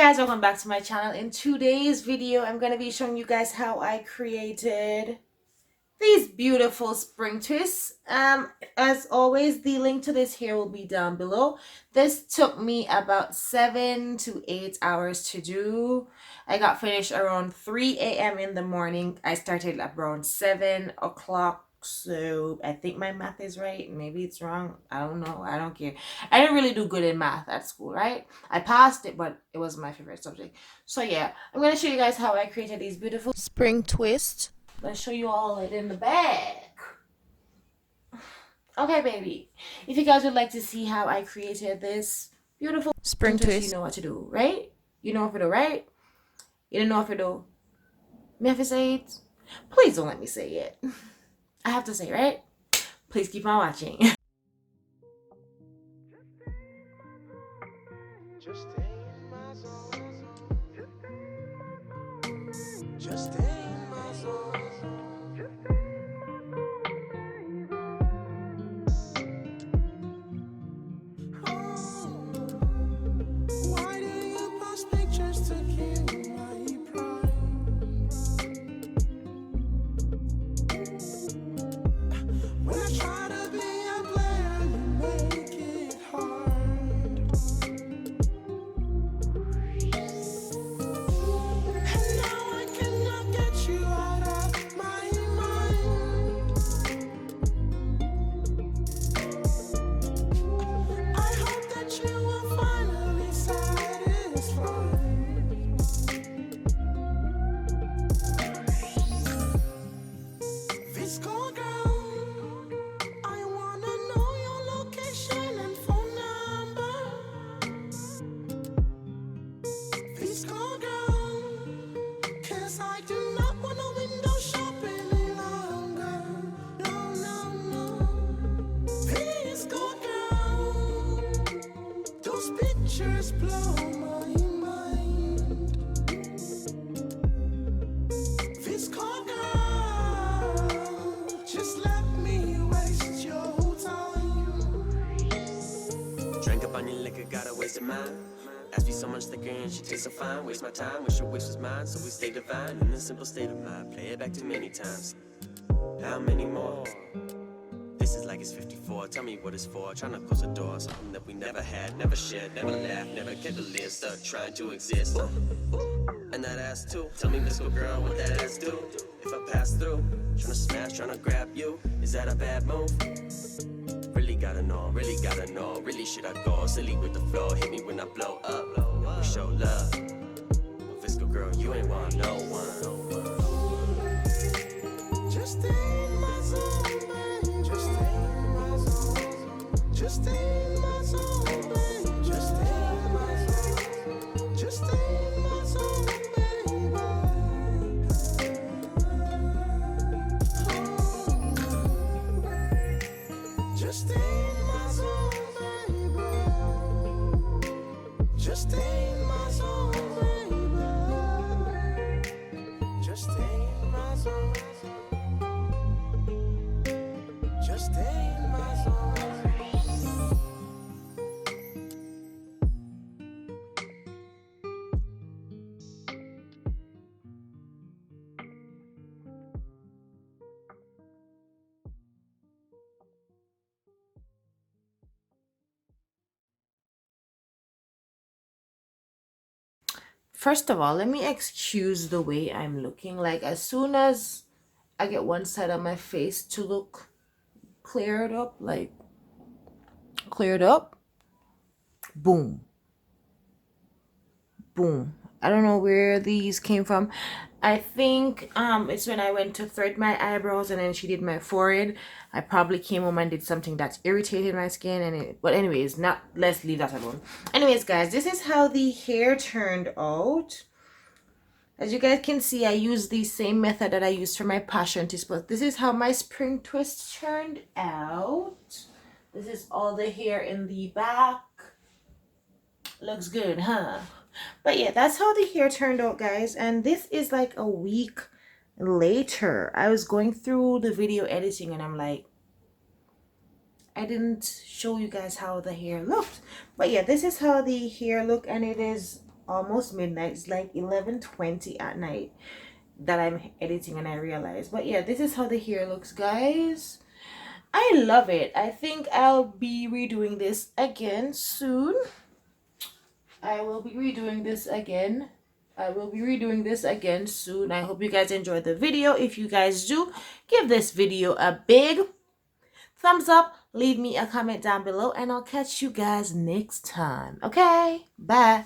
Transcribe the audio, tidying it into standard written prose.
guys, welcome back to my channel. In today's video, I'm going to be showing you guys how I created these beautiful spring twists. As always, the link to this here will be down below. This took me about 7 to 8 hours to do. I got finished around 3 a.m. in the morning. I started around 7 o'clock. So I think my math is right. Maybe it's wrong. I don't know. I don't care. I didn't really do good in math at school, right? I passed it, but it wasn't my favorite subject. So yeah, I'm going to show you guys how I created these beautiful spring twists. Let's show you all it in the back. Okay, baby. If you guys would like to see how I created this beautiful spring twist, you know what to do, right? You know what to do, right? You don't know what to do. Me have to say it? Please don't let me say it. I have to say, right? Please keep on watching. Just stay in my zone. Just stay in my zone. Why do you post pictures to kill my pride? When I try to be a player, you make it hard. And now I cannot get you out of my mind. I hope that you will finally satisfied. This call girl, I wanna know your location and phone number. This call girl, 'cause I do not wanna window shop any longer. No, no, no. This call girl, those pictures blow my mind. This call girl, just let me waste your time. Drank up on your liquor, gotta waste of mine. Ask me so much thicker and she tastes so fine. Waste my time, wish your wish was mine. So we stay divine in a simple state of mind. Play it back too many times. How many more? This is like it's 54. Tell me what it's for. Trying to close the door. Something that we never had, never shared, never laughed, never kept a list. Start trying to exist. And that ass too. Tell me, Miss Good Girl, what that ass do? If I pass through, trying to smash, trying to grab you. Is that a bad move? Really gotta know, really gotta know. Really should I go silly with the flow? Hit me when I blow up. We show love. Well, Fiscal girl, you ain't want no one. Just stay in my zone, babe. Just stay in my zone. Just stay in my zone, babe. Just stay in my zone. Just stay in my zone, baby. Just stay in my zone, baby. Just stay in my zone, baby. Just stay in my zone. Just stay in my zone. First of all, let me excuse the way I'm looking. Like, as soon as I get one side of my face to look cleared up, like cleared up, boom, boom. I don't know where these came from. I think it's when I went to thread my eyebrows and then she did my forehead. I probably came home and did something that irritated my skin, and it, but anyways, not, let's leave that alone. Anyways, guys, this is how the hair turned out. As you guys can see, I used the same method that I used for my passion twist, but this is how my spring twist turned out. This is all the hair in the back. Looks good, huh? But yeah, that's how the hair turned out, guys. And this is like a week later. I was going through the video editing and I'm like, I didn't show you guys how the hair looked. But yeah, this is how the hair looked, and it is almost midnight. It's like 11:20 at night that I'm editing, and I realize. But yeah, this is how the hair looks, guys. I love it. I think I'll be redoing this again soon. I will be redoing this again. I will be redoing this again soon. I hope you guys enjoyed the video. If you guys do, give this video a big thumbs up. Leave me a comment down below, and I'll catch you guys next time. Okay? Bye.